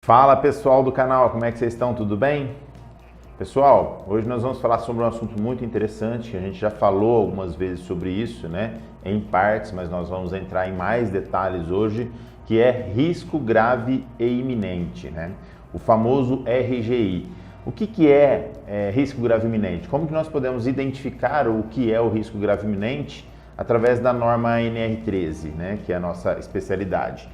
Fala pessoal do canal, como é que vocês estão? Tudo bem? Pessoal, hoje nós vamos falar sobre um assunto muito interessante, que a gente já falou algumas vezes sobre isso, né? Em partes, mas nós vamos entrar em mais detalhes hoje, que é risco grave e iminente, né? O famoso RGI. O que é risco grave iminente? Como que nós podemos identificar o que é o risco grave iminente através da norma NR13, né? Que é a nossa especialidade.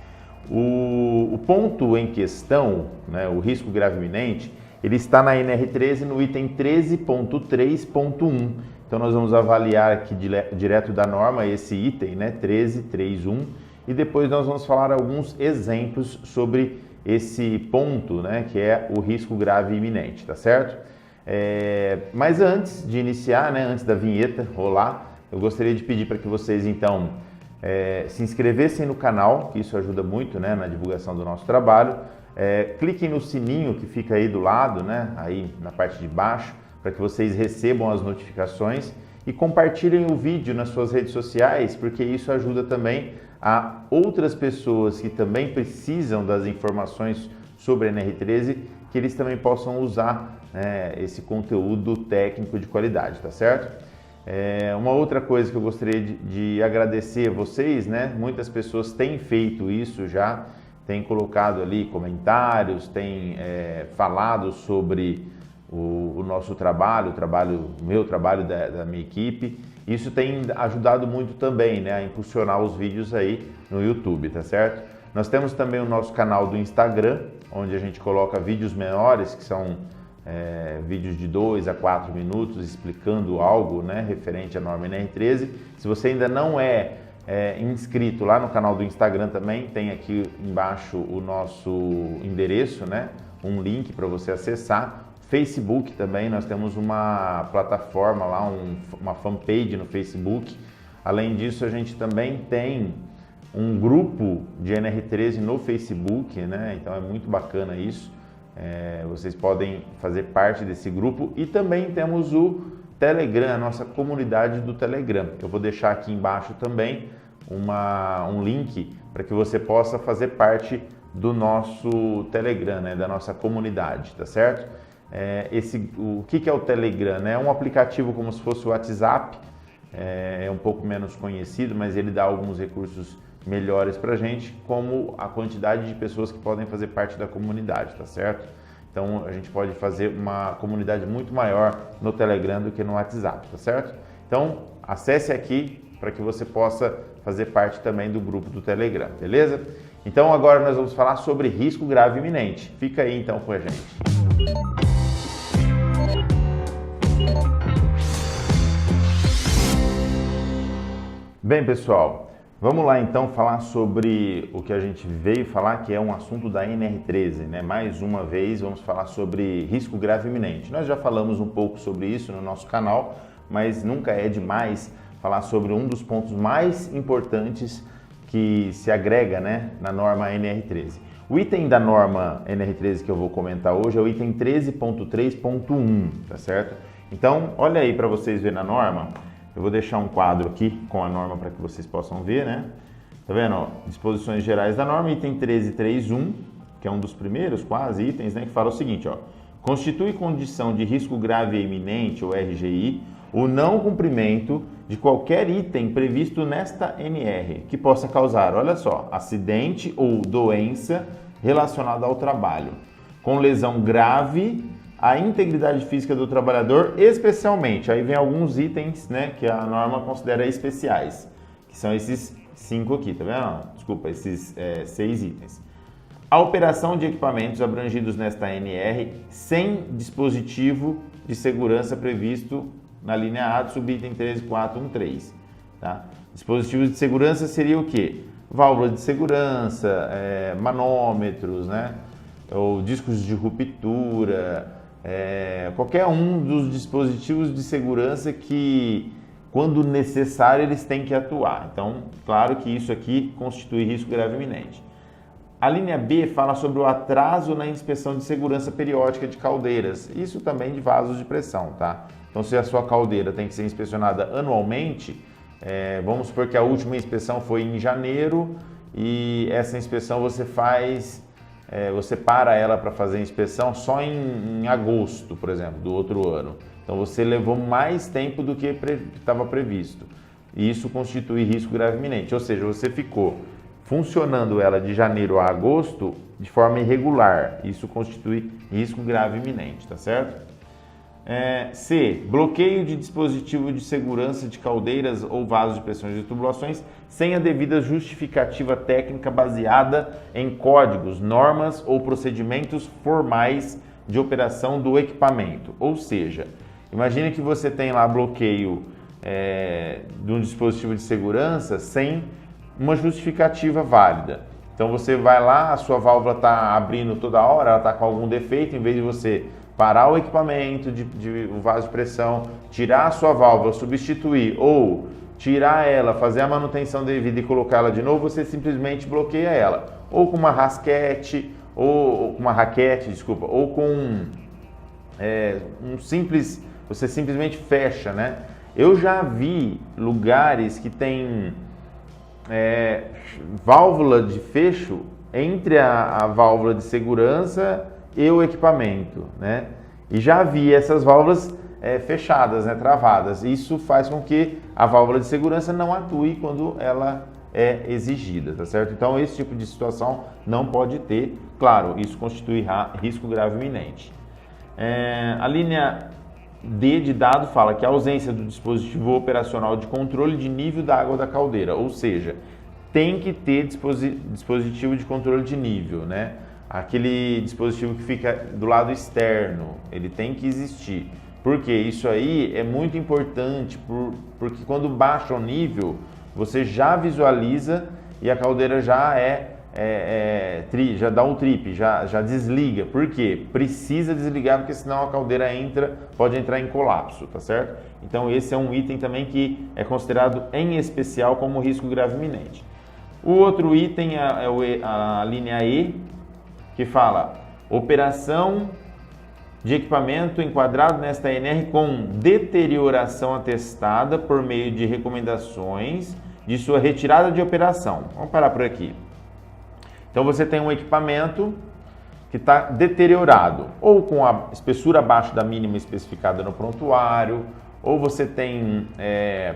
O ponto em questão, né, o risco grave iminente, ele está na NR13 no item 13.3.1. Então nós vamos avaliar aqui direto da norma esse item, né, 13.3.1, e depois nós vamos falar alguns exemplos sobre esse ponto, né, que é o risco grave iminente, tá certo? Mas antes de iniciar, né, antes da vinheta rolar, eu gostaria de pedir para que vocês então se inscrevessem no canal, que isso ajuda muito, né, na divulgação do nosso trabalho. Cliquem no sininho que fica aí do lado, né, aí na parte de baixo, para que vocês recebam as notificações e compartilhem o vídeo nas suas redes sociais, porque isso ajuda também a outras pessoas que também precisam das informações sobre a NR13, que eles também possam usar, né, esse conteúdo técnico de qualidade, tá certo? Uma outra coisa que eu gostaria de agradecer a vocês, né? Muitas pessoas têm feito isso já, têm colocado ali comentários, têm falado sobre o nosso trabalho, o meu trabalho da minha equipe. Isso tem ajudado muito também, né, a impulsionar os vídeos aí no YouTube, tá certo? Nós temos também o nosso canal do Instagram, onde a gente coloca vídeos menores, que são vídeos de 2 a 4 minutos explicando algo, né, referente à norma NR13. Se você ainda não é inscrito lá no canal do Instagram também, tem aqui embaixo o nosso endereço, né, um link para você acessar. Facebook também, nós temos uma plataforma lá, uma fanpage no Facebook. Além disso, a gente também tem um grupo de NR13 no Facebook, né, então é muito bacana isso. Vocês podem fazer parte desse grupo, e também temos o Telegram, a nossa comunidade do Telegram. Eu vou deixar aqui embaixo também um link para que você possa fazer parte do nosso Telegram, né, da nossa comunidade, tá certo? O que é o Telegram, né? É um aplicativo como se fosse o WhatsApp, é um pouco menos conhecido, mas ele dá alguns recursos melhores para a gente, como a quantidade de pessoas que podem fazer parte da comunidade, tá certo? Então a gente pode fazer uma comunidade muito maior no Telegram do que no WhatsApp, tá certo? Então acesse aqui para que você possa fazer parte também do grupo do Telegram, beleza? Então agora nós vamos falar sobre risco grave iminente. Fica aí então com a gente. Bem, pessoal, vamos lá então falar sobre o que a gente veio falar, que é um assunto da NR13, né? Mais uma vez vamos falar sobre risco grave iminente. Nós já falamos um pouco sobre isso no nosso canal, mas nunca é demais falar sobre um dos pontos mais importantes que se agrega, né, na norma NR13. O item da norma NR13 que eu vou comentar hoje é o item 13.3.1, tá certo? Então, olha aí para vocês verem na norma. Eu vou deixar um quadro aqui com a norma para que vocês possam ver, né? Tá vendo? Ó, disposições gerais da norma, item 13.3.1, que é um dos primeiros quase itens, né? Que fala o seguinte, ó. Constitui condição de risco grave e iminente, ou RGI, o não cumprimento de qualquer item previsto nesta NR, que possa causar, olha só, acidente ou doença relacionada ao trabalho, com lesão grave a integridade física do trabalhador, especialmente, aí vem alguns itens, né, que a norma considera especiais, que são esses 5 aqui, tá vendo? Desculpa, esses 6 itens. A operação de equipamentos abrangidos nesta NR sem dispositivo de segurança previsto na linha A do subitem 13.4.1.3, tá? Dispositivos de segurança seria o quê? Válvulas de segurança, manômetros, né? Ou discos de ruptura, qualquer um dos dispositivos de segurança que, quando necessário, eles têm que atuar. Então, claro que isso aqui constitui risco grave iminente. A linha B fala sobre o atraso na inspeção de segurança periódica de caldeiras, isso também de vasos de pressão, tá? Então, se a sua caldeira tem que ser inspecionada anualmente, vamos supor que a última inspeção foi em janeiro e essa inspeção você faz você para ela para fazer a inspeção só em agosto, por exemplo, do outro ano. Então você levou mais tempo do que estava previsto. E isso constitui risco grave iminente, ou seja, você ficou funcionando ela de janeiro a agosto de forma irregular. Isso constitui risco grave iminente, tá certo? C. Bloqueio de dispositivo de segurança de caldeiras ou vasos de pressões de tubulações sem a devida justificativa técnica baseada em códigos, normas ou procedimentos formais de operação do equipamento. Ou seja, imagine que você tem lá bloqueio de um dispositivo de segurança sem uma justificativa válida. Então você vai lá, a sua válvula está abrindo toda hora, ela está com algum defeito, em vez de você parar o equipamento de vaso de pressão, tirar a sua válvula, substituir ou tirar ela, fazer a manutenção devida e colocar ela de novo, você simplesmente bloqueia ela. Ou com uma raquete, ou com um simples, você simplesmente fecha, né? Eu já vi lugares que tem válvula de fecho entre a válvula de segurança e o equipamento, né? E já vi essas válvulas fechadas, né, travadas. Isso faz com que a válvula de segurança não atue quando ela é exigida, tá certo? Então esse tipo de situação não pode ter. Claro, isso constitui risco grave iminente. A linha D de dado fala que a ausência do dispositivo operacional de controle de nível da água da caldeira, ou seja, tem que ter dispositivo de controle de nível, né? Aquele dispositivo que fica do lado externo, ele tem que existir. Porque isso aí é muito importante, porque quando baixa o nível, você já visualiza e a caldeira já já dá um trip, já desliga. Por quê? Precisa desligar, porque senão a caldeira pode entrar em colapso, tá certo? Então esse é um item também que é considerado em especial como risco grave iminente. O outro item é a linha E, que fala operação de equipamento enquadrado nesta ANR com deterioração atestada por meio de recomendações de sua retirada de operação. Vamos parar por aqui. Então você tem um equipamento que está deteriorado, ou com a espessura abaixo da mínima especificada no prontuário, ou você tem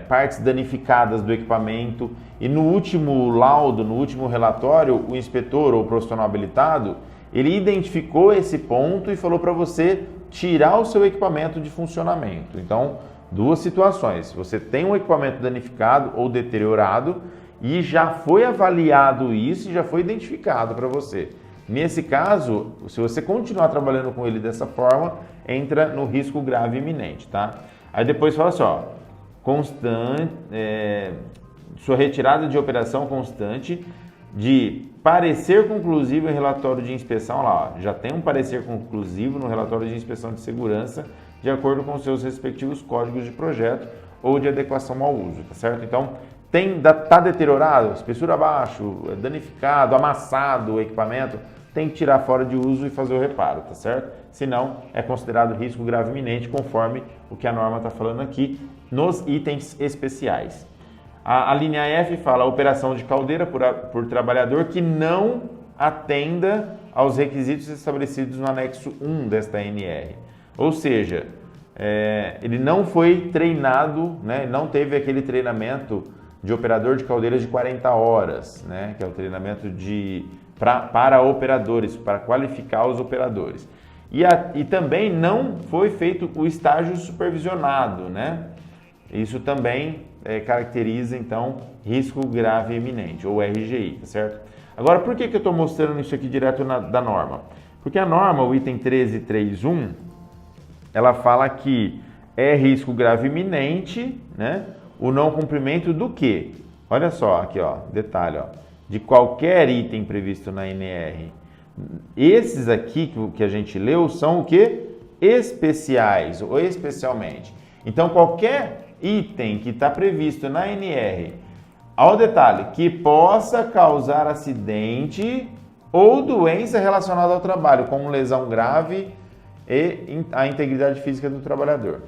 partes danificadas do equipamento e no último laudo, no último relatório, o inspetor ou o profissional habilitado, ele identificou esse ponto e falou para você tirar o seu equipamento de funcionamento. Então, duas situações. Você tem um equipamento danificado ou deteriorado e já foi avaliado isso e já foi identificado para você. Nesse caso, se você continuar trabalhando com ele dessa forma, entra no risco grave iminente, tá? Aí depois fala assim, ó, sua retirada de operação constante de parecer conclusivo em relatório de inspeção, lá, ó, já tem um parecer conclusivo no relatório de inspeção de segurança, de acordo com seus respectivos códigos de projeto ou de adequação ao uso, tá certo? Então, tá deteriorado, espessura abaixo, danificado, amassado o equipamento, tem que tirar fora de uso e fazer o reparo, tá certo? Senão, é considerado risco grave iminente, conforme o que a norma está falando aqui, nos itens especiais. A linha F fala operação de caldeira por trabalhador que não atenda aos requisitos estabelecidos no anexo 1 desta ANR. Ou seja, ele não foi treinado, né, não teve aquele treinamento de operador de caldeiras de 40 horas, né, que é o treinamento para operadores, para qualificar os operadores. E também não foi feito o estágio supervisionado, né? Isso também caracteriza, então, risco grave iminente, ou RGI, tá certo? Agora, por que eu estou mostrando isso aqui direto da norma? Porque a norma, o item 13.3.1, ela fala que é risco grave iminente, né? O não cumprimento do quê? Olha só, aqui, ó, detalhe, ó, de qualquer item previsto na NR. Esses aqui que a gente leu são o quê? Especiais, ou especialmente. Então, qualquer item que está previsto na NR, ao detalhe, que possa causar acidente ou doença relacionada ao trabalho, como lesão grave e a integridade física do trabalhador.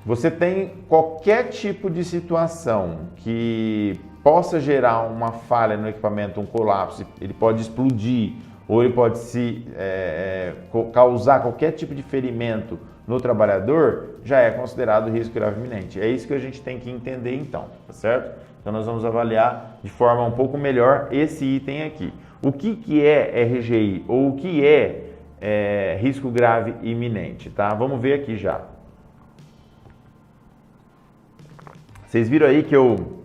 Você tem qualquer tipo de situação que possa gerar uma falha no equipamento, um colapso, ele pode explodir ou ele pode causar qualquer tipo de ferimento no trabalhador, já é considerado risco grave iminente. É isso que a gente tem que entender então, tá certo? Então nós vamos avaliar de forma um pouco melhor esse item aqui. O que é RGI ou o que é risco grave iminente, tá? Vamos ver aqui já. Vocês viram aí que eu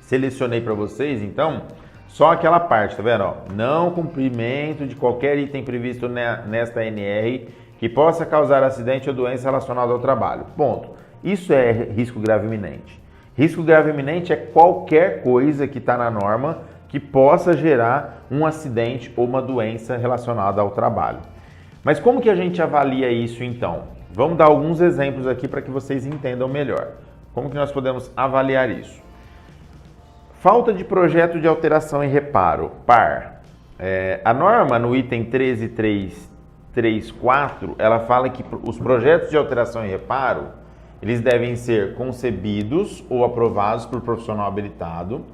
selecionei para vocês, então, só aquela parte, tá vendo? Ó, não cumprimento de qualquer item previsto nesta NR que possa causar acidente ou doença relacionada ao trabalho. Ponto. Isso é risco grave iminente. Risco grave iminente é qualquer coisa que está na norma que possa gerar um acidente ou uma doença relacionada ao trabalho. Mas como que a gente avalia isso então? Vamos dar alguns exemplos aqui para que vocês entendam melhor. Como que nós podemos avaliar isso? Falta de projeto de alteração e reparo, PAR. A norma no item 13.334, ela fala que os projetos de alteração e reparo, eles devem ser concebidos ou aprovados por profissional habilitado,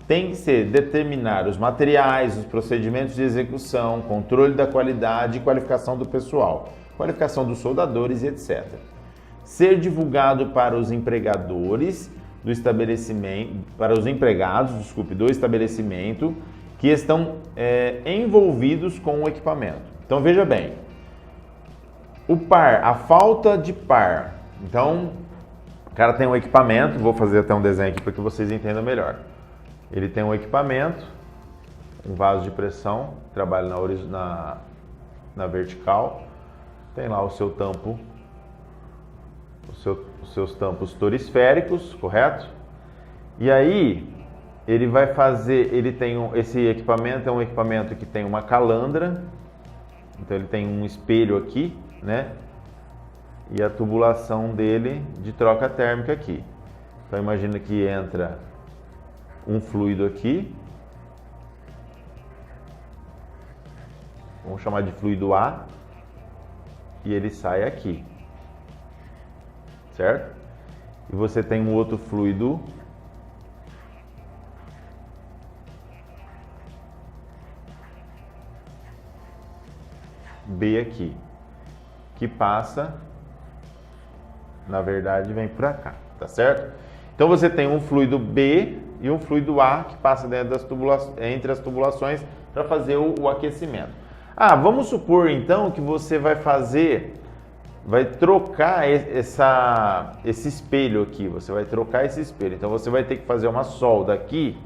tem que ser determinar os materiais, os procedimentos de execução, controle da qualidade e qualificação do pessoal, qualificação dos soldadores e etc. Ser divulgado para os empregadores do estabelecimento, para os empregados, do estabelecimento que estão envolvidos com o equipamento. Então veja bem, o par, a falta de par. Então, o cara tem um equipamento, vou fazer até um desenho aqui para que vocês entendam melhor. Ele tem um equipamento, um vaso de pressão, trabalha na vertical, tem lá o seu tampo, os seus tampos torisféricos, correto? E aí, ele vai fazer, esse equipamento é um equipamento que tem uma calandra, então ele tem um espelho aqui, né? E a tubulação dele de troca térmica aqui. Então imagina que entra um fluido aqui, vamos chamar de fluido A, e ele sai aqui, certo? E você tem um outro fluido B aqui, que passa, na verdade, vem por cá, tá certo? Então você tem um fluido B e um fluido A que passa dentro entre as tubulações para fazer o aquecimento. Vamos supor então que você vai trocar esse espelho aqui, você vai trocar esse espelho. Então você vai ter que fazer uma solda aqui,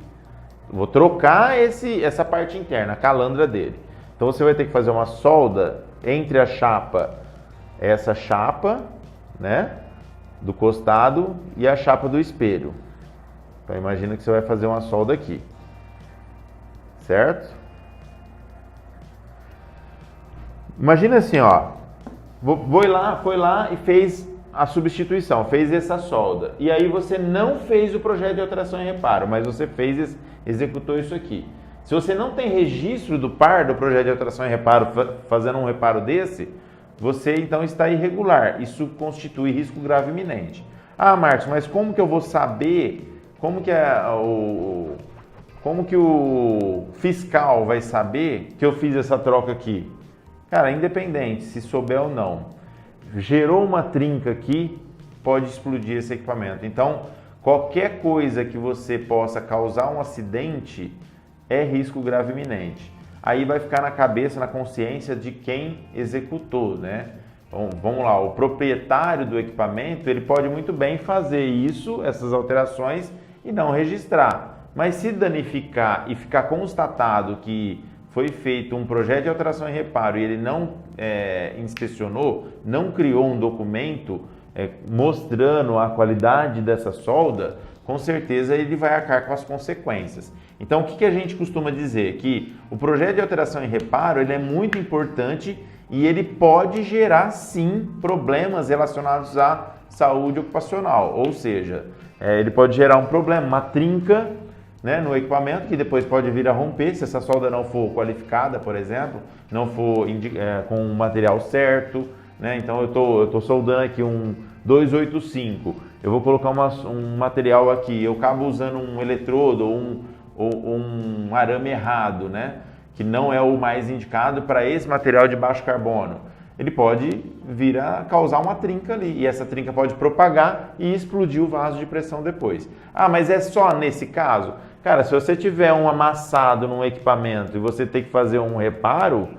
vou trocar essa parte interna, a calandra dele. Então você vai ter que fazer uma solda entre a chapa, essa chapa, né, do costado e a chapa do espelho. Então imagina que você vai fazer uma solda aqui, certo? Imagina assim, ó, foi lá e fez a substituição, fez essa solda. E aí você não fez o projeto de alteração e reparo, mas você executou isso aqui. Se você não tem registro do par do projeto de alteração e reparo, fazendo um reparo desse, você então está irregular. Isso constitui risco grave iminente. Marcos, mas como que eu vou saber, como que o fiscal vai saber que eu fiz essa troca aqui? Cara, independente se souber ou não, gerou uma trinca aqui, pode explodir esse equipamento. Então, qualquer coisa que você possa causar um acidente é risco grave iminente. Aí vai ficar na cabeça, na consciência de quem executou, né? Então, vamos lá, o proprietário do equipamento, ele pode muito bem fazer isso, essas alterações, e não registrar. Mas se danificar e ficar constatado que foi feito um projeto de alteração e reparo e ele não inspecionou, não criou um documento mostrando a qualidade dessa solda, com certeza ele vai arcar com as consequências. Então, o que a gente costuma dizer? Que o projeto de alteração e reparo ele é muito importante e ele pode gerar, sim, problemas relacionados à saúde ocupacional. Ou seja, ele pode gerar um problema, uma trinca, né, no equipamento, que depois pode vir a romper se essa solda não for qualificada, por exemplo, não for com o material certo, né? Então, eu tô soldando aqui um 285, eu vou colocar um material aqui, eu acabo usando um eletrodo ou um arame errado, né? que não é o mais indicado para esse material de baixo carbono, ele pode vir a causar uma trinca ali, e essa trinca pode propagar e explodir o vaso de pressão depois. Ah, mas é só nesse caso? Cara, se você tiver um amassado num equipamento e você tem que fazer um reparo,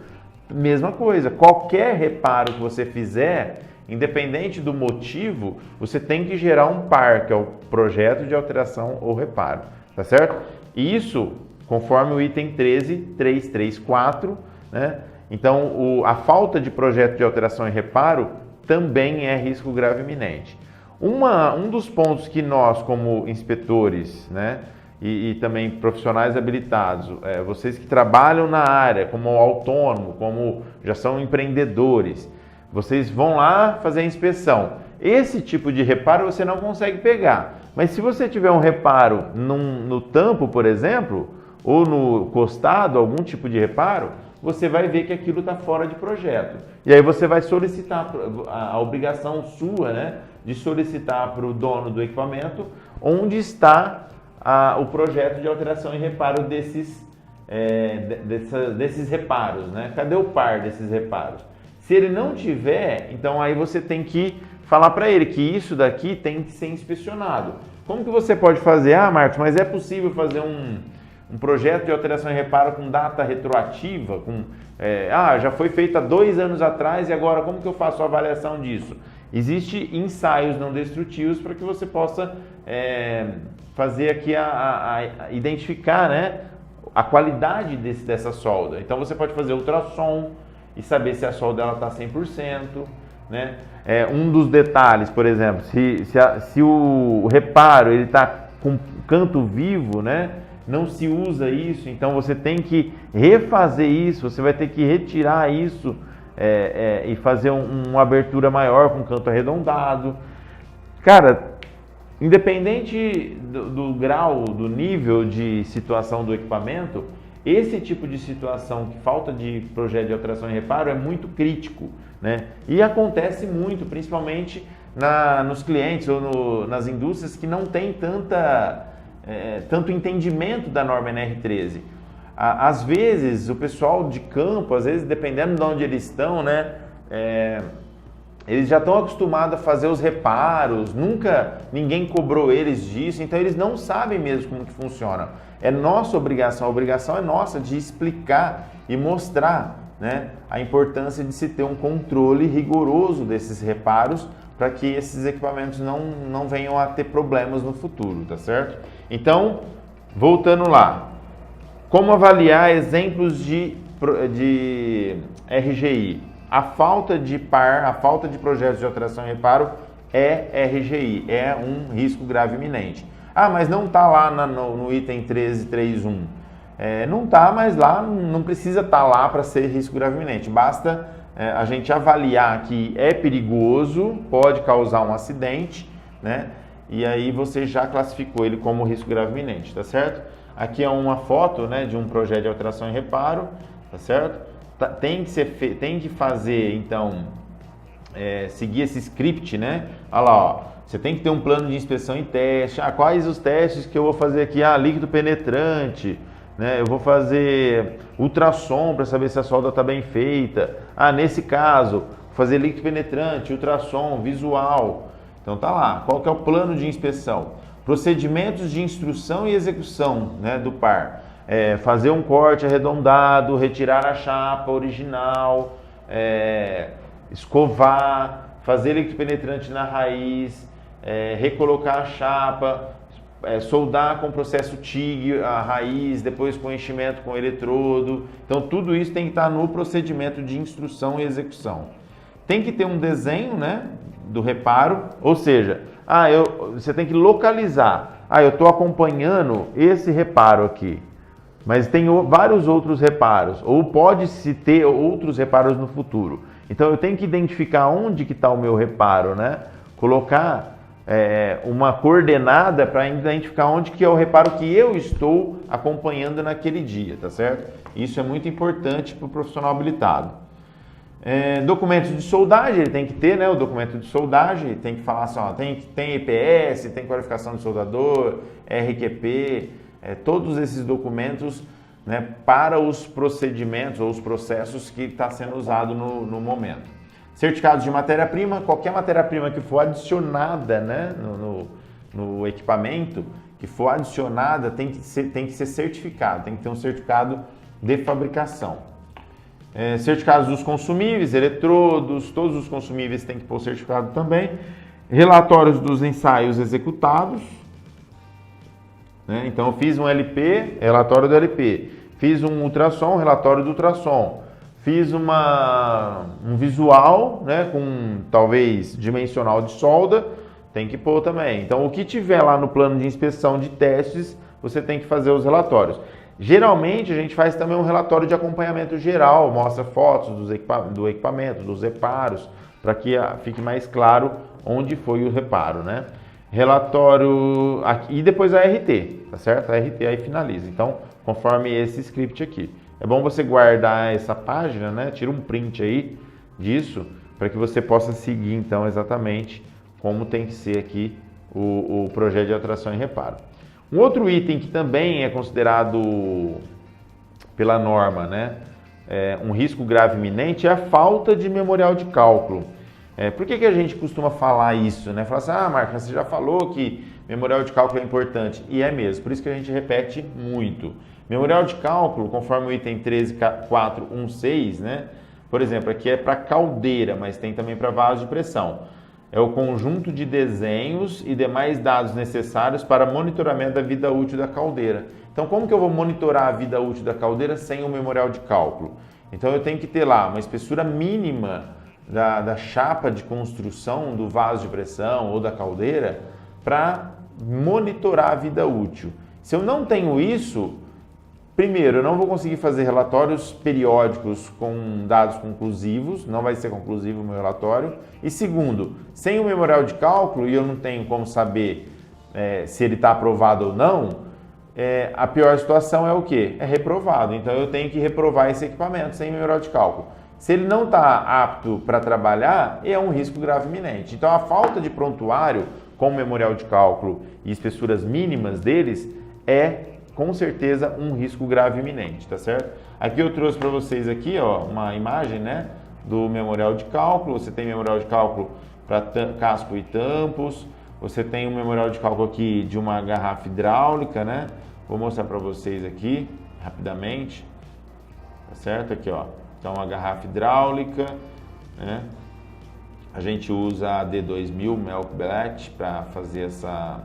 mesma coisa, qualquer reparo que você fizer, independente do motivo, você tem que gerar um PAR, que é o projeto de alteração ou reparo, tá certo? E isso, conforme o item 13.334, né? Então, a falta de projeto de alteração e reparo também é risco grave iminente. Um dos pontos que nós, como inspetores, né, e também profissionais habilitados, vocês que trabalham na área, como autônomo, como já são empreendedores, vocês vão lá fazer a inspeção. Esse tipo de reparo você não consegue pegar. Mas se você tiver um reparo no tampo, por exemplo, ou no costado, algum tipo de reparo, você vai ver que aquilo está fora de projeto. E aí você vai solicitar, a obrigação sua, né, de solicitar para o dono do equipamento onde está o projeto de alteração e reparo desses reparos, né? Cadê o par desses reparos? Se ele não tiver, então aí você tem que falar para ele que isso daqui tem que ser inspecionado. Como que você pode fazer? Ah, Marcos, mas é possível fazer um projeto de alteração e reparo com data retroativa? Já foi feito há 2 anos atrás e agora como que eu faço a avaliação disso? Existem ensaios não destrutivos para que você possa fazer aqui identificar, né, a qualidade dessa solda. Então você pode fazer ultrassom e saber se a solda está 100%, né? Um dos detalhes, por exemplo, se o reparo ele está com canto vivo, né, não se usa isso, então você tem que refazer isso, você vai ter que retirar isso e fazer uma abertura maior com canto arredondado. Cara, independente do grau, do nível de situação do equipamento, esse tipo de situação, que falta de projeto de alteração e reparo, é muito crítico, né? E acontece muito, principalmente nos clientes ou nas indústrias que não têm tanto entendimento da norma NR13. Às vezes, o pessoal de campo, às vezes, dependendo de onde eles estão, né, eles já estão acostumados a fazer os reparos, ninguém cobrou eles disso, então eles não sabem mesmo como que funciona. É nossa obrigação, a obrigação é nossa de explicar e mostrar, né, a importância de se ter um controle rigoroso desses reparos para que esses equipamentos não venham a ter problemas no futuro, tá certo? Então, voltando lá, como avaliar exemplos de RGI? A falta de PAR, a falta de projetos de alteração e reparo é RGI, é um risco grave iminente. Ah, mas não está lá no item 13.3.1. Não está, mas lá não precisa estar lá para ser risco grave iminente. Basta a gente avaliar que é perigoso, pode causar um acidente, né? E aí você já classificou ele como risco grave iminente, tá certo? Aqui é uma foto, né, de um projeto de alteração e reparo, tá certo? Tem que fazer, então, seguir esse script, né? Olha lá, ó, você tem que ter um plano de inspeção e teste. Quais os testes que eu vou fazer aqui? Líquido penetrante, né? Eu vou fazer ultrassom para saber se a solda está bem feita. Nesse caso, fazer líquido penetrante, ultrassom, visual. Então tá lá, qual que é o plano de inspeção? Procedimentos de instrução e execução, né, do PAR. Fazer um corte arredondado, retirar a chapa original, escovar, fazer líquido penetrante na raiz, recolocar a chapa, soldar com processo TIG a raiz, depois com enchimento com eletrodo. Então tudo isso tem que estar no procedimento de instrução e execução. Tem que ter um desenho, né, do reparo, ou seja, você tem que localizar. Eu estou acompanhando esse reparo aqui, mas tem vários outros reparos, ou pode-se ter outros reparos no futuro. Então eu tenho que identificar onde que está o meu reparo, né? Colocar uma coordenada para identificar onde que é o reparo que eu estou acompanhando naquele dia, tá certo? Isso é muito importante para o profissional habilitado. Documentos de soldagem, ele tem que ter, né, o documento de soldagem, tem que falar assim, tem EPS, tem qualificação de soldador, RQP, todos esses documentos né, para os procedimentos ou os processos que está sendo usado no momento. Certificados de matéria-prima, qualquer matéria-prima que for adicionada, né, no equipamento, que for adicionada, tem que ser certificado, tem que ter um certificado de fabricação. Certificados dos consumíveis, eletrodos, todos os consumíveis têm que pôr certificado também. Relatórios dos ensaios executados, né? Então eu fiz um LP, relatório do LP, fiz um ultrassom, relatório do ultrassom, fiz um visual, né, com talvez dimensional de solda, tem que pôr também. Então o que tiver lá no plano de inspeção de testes, você tem que fazer os relatórios. Geralmente a gente faz também um relatório de acompanhamento geral, mostra fotos do equipamento, dos reparos, para que fique mais claro onde foi o reparo, né? Relatório aqui, e depois a RT, tá certo? A RT aí finaliza. Então, conforme esse script aqui. É bom você guardar essa página, né? Tira um print aí disso, para que você possa seguir então exatamente como tem que ser aqui o projeto de alteração e reparo. Um outro item que também é considerado pela norma, né, um risco grave iminente é a falta de memorial de cálculo. Por que a gente costuma falar isso, né? Falar assim, Marcos, você já falou que memorial de cálculo é importante. E é mesmo, por isso que a gente repete muito. Memorial de cálculo, conforme o item 13.416, né? Por exemplo, aqui é para caldeira, mas tem também para vaso de pressão. É o conjunto de desenhos e demais dados necessários para monitoramento da vida útil da caldeira. Então, como que eu vou monitorar a vida útil da caldeira sem o memorial de cálculo? Então, eu tenho que ter lá uma espessura mínima da chapa de construção do vaso de pressão ou da caldeira para monitorar a vida útil. Se eu não tenho isso, primeiro, eu não vou conseguir fazer relatórios periódicos com dados conclusivos, não vai ser conclusivo o meu relatório. E segundo, sem o memorial de cálculo, e eu não tenho como saber se ele está aprovado ou não, a pior situação é o quê? É reprovado. Então eu tenho que reprovar esse equipamento sem memorial de cálculo. Se ele não está apto para trabalhar, é um risco grave iminente. Então a falta de prontuário com memorial de cálculo e espessuras mínimas deles é com certeza um risco grave iminente, tá certo? Aqui eu trouxe para vocês aqui, ó, uma imagem, né, do memorial de cálculo. Você tem memorial de cálculo para casco e tampos. Você tem um memorial de cálculo aqui de uma garrafa hidráulica, né? Vou mostrar para vocês aqui rapidamente, tá certo? Aqui, ó. Então a garrafa hidráulica, né? A gente usa a D2000 Milk Bullet para fazer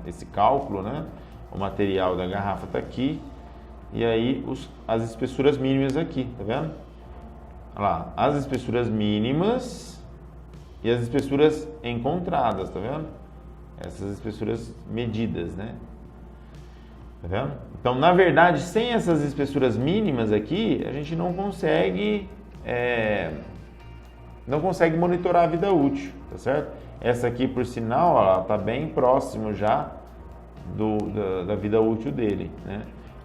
esse cálculo, né? O material da garrafa está aqui e aí as espessuras mínimas aqui, tá vendo? Olha lá, as espessuras mínimas e as espessuras encontradas, tá vendo? Essas espessuras medidas, né? Tá vendo? Então, na verdade, sem essas espessuras mínimas aqui, a gente não consegue monitorar a vida útil, tá certo? Essa aqui, por sinal, ela está bem próximo já da vida útil dele, né?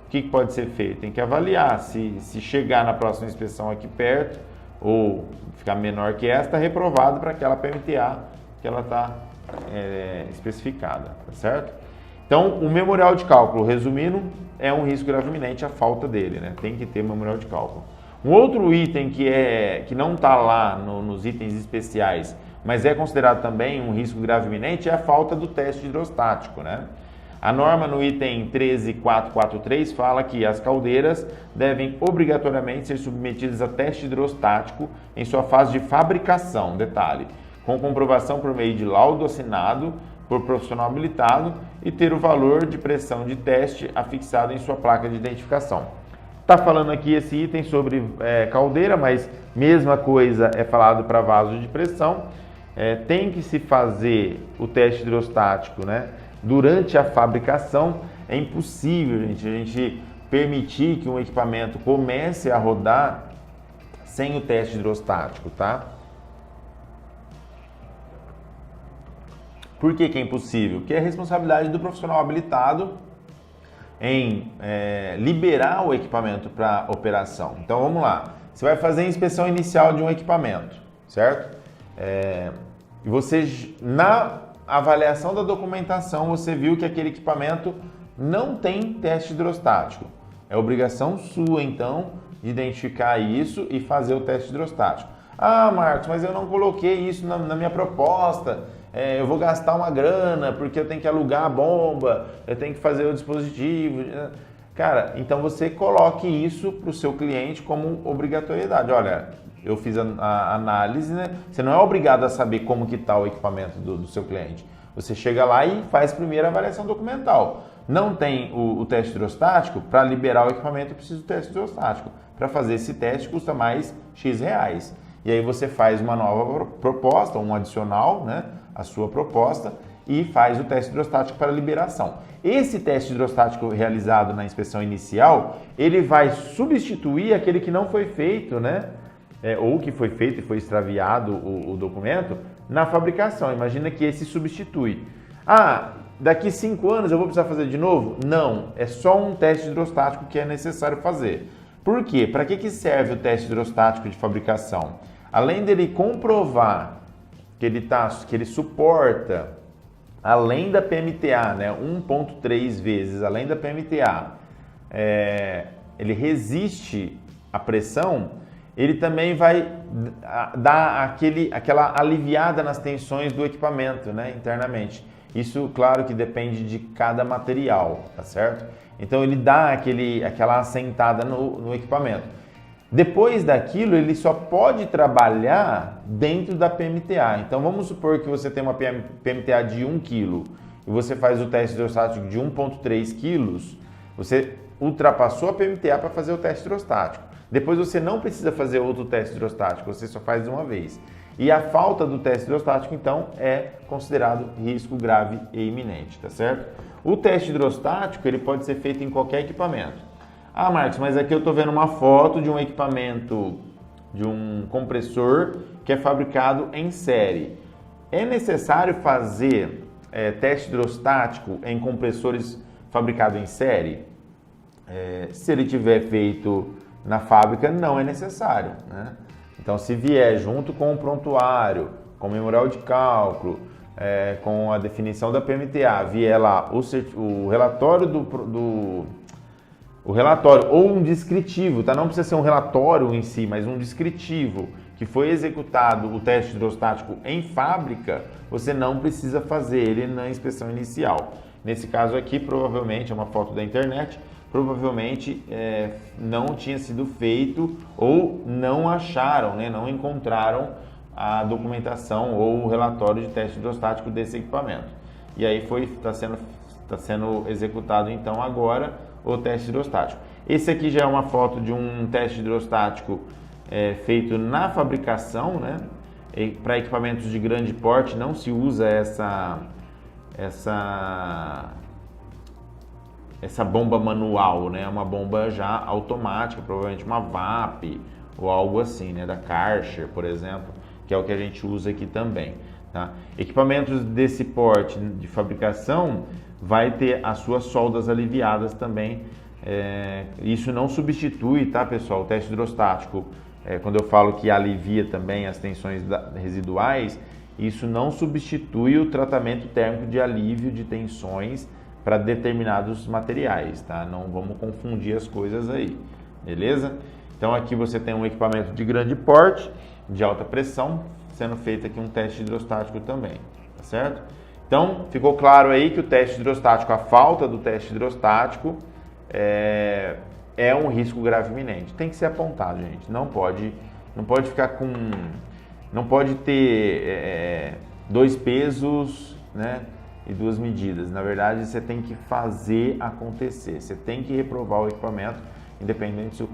O que pode ser feito? Tem que avaliar se chegar na próxima inspeção aqui perto ou ficar menor que esta, reprovado para aquela PMTA que ela está especificada, tá certo? Então, o memorial de cálculo, resumindo, é um risco grave iminente a falta dele, né? Tem que ter memorial de cálculo. Um outro item que não está lá nos itens especiais, mas é considerado também um risco grave iminente, é a falta do teste hidrostático, né? A norma no item 13.443 fala que as caldeiras devem obrigatoriamente ser submetidas a teste hidrostático em sua fase de fabricação, detalhe, com comprovação por meio de laudo assinado por profissional habilitado e ter o valor de pressão de teste afixado em sua placa de identificação. Está falando aqui esse item sobre caldeira, mas mesma coisa é falado para vaso de pressão. Tem que se fazer o teste hidrostático, né? Durante a fabricação. É impossível, a gente permitir que um equipamento comece a rodar sem o teste hidrostático, tá? Por que é impossível? Porque é responsabilidade do profissional habilitado em liberar o equipamento para operação. Então vamos lá, você vai fazer a inspeção inicial de um equipamento, certo? E você, na avaliação da documentação, você viu que aquele equipamento não tem teste hidrostático. É obrigação sua, então, de identificar isso e fazer o teste hidrostático. Ah, Marcos, mas eu não coloquei isso na minha proposta. Eu vou gastar uma grana porque eu tenho que alugar a bomba, eu tenho que fazer o dispositivo. Cara, então você coloque isso para o seu cliente como obrigatoriedade. Olha, eu fiz a análise, né? Você não é obrigado a saber como que está o equipamento do seu cliente. Você chega lá e faz primeiro a avaliação documental. Não tem o teste hidrostático, para liberar o equipamento eu preciso do teste hidrostático. Para fazer esse teste custa mais X reais. E aí você faz uma nova proposta, um adicional, né? A sua proposta, e faz o teste hidrostático para liberação. Esse teste hidrostático realizado na inspeção inicial, ele vai substituir aquele que não foi feito, né? Ou que foi feito e foi extraviado o documento na fabricação. Imagina que esse substitui. Ah, daqui 5 anos eu vou precisar fazer de novo? Não, é só um teste hidrostático que é necessário fazer. Por quê? Para que serve o teste hidrostático de fabricação? Além dele comprovar que ele suporta, além da PMTA, né, 1,3 vezes além da PMTA, ele resiste à pressão, ele também vai dar aquela aliviada nas tensões do equipamento, né, internamente. Isso, claro, que depende de cada material, tá certo? Então ele dá aquela assentada no equipamento. Depois daquilo, ele só pode trabalhar dentro da PMTA. Então vamos supor que você tem uma PMTA de 1 kg e você faz o teste hidrostático de 1,3 kg, você ultrapassou a PMTA para fazer o teste hidrostático. Depois você não precisa fazer outro teste hidrostático, você só faz uma vez. E a falta do teste hidrostático, então, é considerado risco grave e iminente, tá certo? O teste hidrostático, ele pode ser feito em qualquer equipamento. Ah, Marcos, mas aqui eu estou vendo uma foto de um equipamento, de um compressor que é fabricado em série. É necessário fazer teste hidrostático em compressores fabricados em série? Se ele tiver feito na fábrica, não é necessário, né? Então, se vier junto com o prontuário, com o memorial de cálculo, com a definição da PMTA, vier lá o relatório o relatório ou um descritivo, tá? Não precisa ser um relatório em si, mas um descritivo que foi executado o teste hidrostático em fábrica, você não precisa fazer ele na inspeção inicial. Nesse caso aqui, provavelmente, é uma foto da internet, provavelmente não tinha sido feito ou não acharam, né? Não encontraram a documentação ou o relatório de teste hidrostático desse equipamento. E aí está sendo executado então agora o teste hidrostático. Esse aqui já é uma foto de um teste hidrostático feito na fabricação, né? Para equipamentos de grande porte não se usa essa bomba manual, né? Uma bomba já automática, provavelmente uma VAP ou algo assim, né? Da Karcher, por exemplo, que é o que a gente usa aqui também, tá? Equipamentos desse porte de fabricação vai ter as suas soldas aliviadas também. Isso não substitui, tá, pessoal? O teste hidrostático, quando eu falo que alivia também as tensões residuais, isso não substitui o tratamento térmico de alívio de tensões para determinados materiais, tá? Não vamos confundir as coisas aí, beleza? Então aqui você tem um equipamento de grande porte, de alta pressão, sendo feito aqui um teste hidrostático também, tá certo? Então, ficou claro aí que o teste hidrostático, a falta do teste hidrostático é um risco grave iminente. Tem que ser apontado, gente. Não pode ficar com... Não pode ter 2 pesos, né, e 2 medidas. Na verdade, você tem que fazer acontecer. Você tem que reprovar o equipamento, independente se o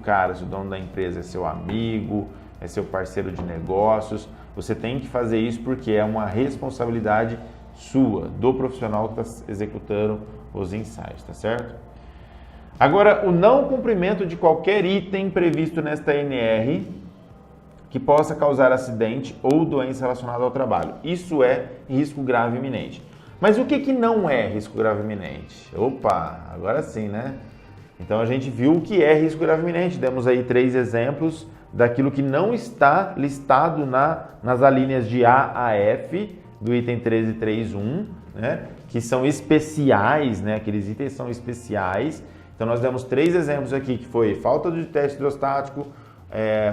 dono da empresa é seu amigo, é seu parceiro de negócios. Você tem que fazer isso porque é uma responsabilidade sua, do profissional que está executando os ensaios, tá certo? Agora, o não cumprimento de qualquer item previsto nesta NR que possa causar acidente ou doença relacionada ao trabalho. Isso é risco grave iminente. Mas o que não é risco grave iminente? Opa, agora sim, né? Então a gente viu o que é risco grave iminente. Demos aí 3 exemplos daquilo que não está listado nas alíneas de A a F do item 13.3.1, né? Que são especiais, né? Aqueles itens são especiais Então nós demos 3 exemplos aqui, que foi falta de teste hidrostático,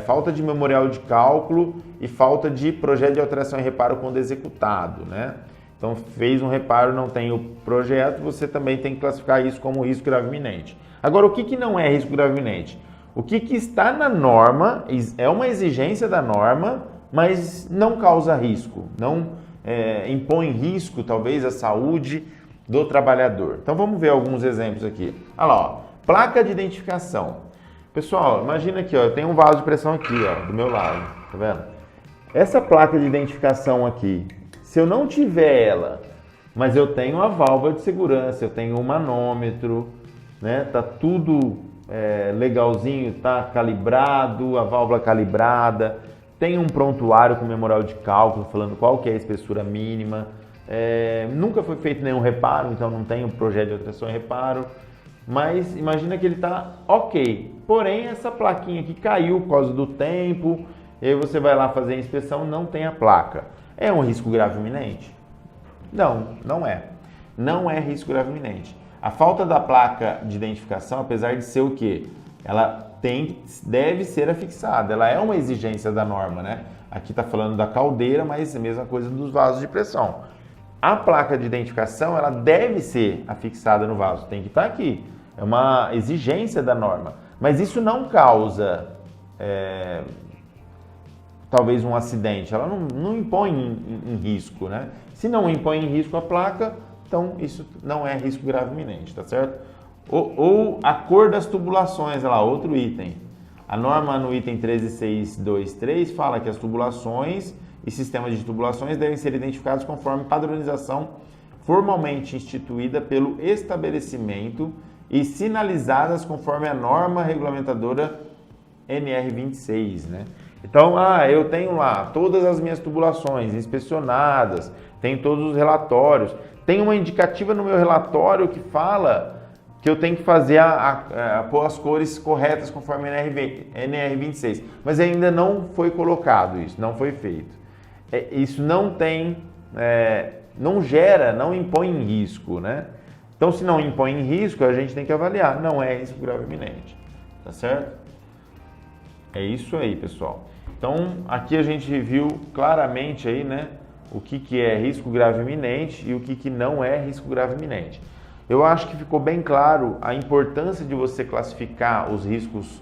falta de memorial de cálculo e falta de projeto de alteração e reparo quando executado, né? Então fez um reparo, não tem o projeto, você também tem que classificar isso como risco grave iminente. Agora, o que não é risco grave iminente? O que está na norma, é uma exigência da norma, mas não causa risco, não impõe risco, talvez, à saúde do trabalhador. Então vamos ver alguns exemplos aqui. Olha lá, ó, placa de identificação. Pessoal, imagina aqui, ó, eu tenho um vaso de pressão aqui, ó, do meu lado, tá vendo? Essa placa de identificação aqui, se eu não tiver ela, mas eu tenho a válvula de segurança, eu tenho o manômetro, né? Tá tudo legalzinho, tá calibrado, a válvula calibrada, tem um prontuário com memorial de cálculo falando qual que é a espessura mínima, nunca foi feito nenhum reparo, então não tem um projeto de alteração e reparo, mas imagina que ele está ok, porém essa plaquinha aqui caiu por causa do tempo, e aí você vai lá fazer a inspeção, não tem a placa. É um risco grave iminente? Não, não é. Não é risco grave iminente. A falta da placa de identificação, apesar de ser o quê? Ela deve ser afixada, ela é uma exigência da norma, né? Aqui está falando da caldeira, mas é a mesma coisa dos vasos de pressão. A placa de identificação, ela deve ser afixada no vaso, tem que estar aqui. É uma exigência da norma, mas isso não causa, talvez, um acidente, ela não impõe em risco, né? Se não impõe em risco a placa, então isso não é risco grave iminente, tá certo? Ou a cor das tubulações, olha lá, outro item. A norma no item 13623 fala que as tubulações e sistemas de tubulações devem ser identificados conforme padronização formalmente instituída pelo estabelecimento e sinalizadas conforme a norma regulamentadora NR26, né? Então, eu tenho lá todas as minhas tubulações inspecionadas, tenho todos os relatórios, tem uma indicativa no meu relatório que fala que eu tenho que fazer pôr as cores corretas conforme a NR26, mas ainda não foi colocado isso, não foi feito. Isso não tem, não gera, não impõe em risco, né? Então, se não impõe em risco, a gente tem que avaliar, não é risco grave iminente, tá certo? É isso aí, pessoal. Então, aqui a gente viu claramente aí, né, o que é risco grave iminente e o que não é risco grave iminente. Eu acho que ficou bem claro a importância de você classificar os riscos,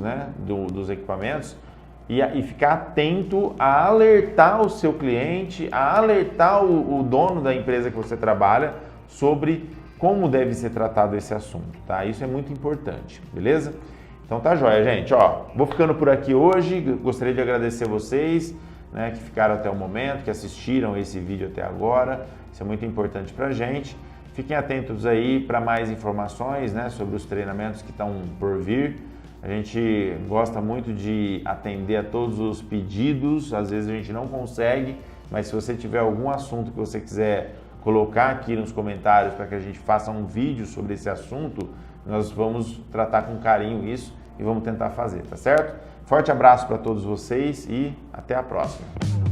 né, dos equipamentos e ficar atento a alertar o seu cliente, a alertar o dono da empresa que você trabalha sobre como deve ser tratado esse assunto, tá? Isso é muito importante, beleza? Então tá joia, gente. Ó, vou ficando por aqui hoje. Gostaria de agradecer vocês, né, que ficaram até o momento, que assistiram esse vídeo até agora. Isso é muito importante pra gente. Fiquem atentos aí para mais informações, né, sobre os treinamentos que estão por vir. A gente gosta muito de atender a todos os pedidos. Às vezes a gente não consegue, mas se você tiver algum assunto que você quiser colocar aqui nos comentários para que a gente faça um vídeo sobre esse assunto, nós vamos tratar com carinho isso e vamos tentar fazer, tá certo? Forte abraço para todos vocês e até a próxima!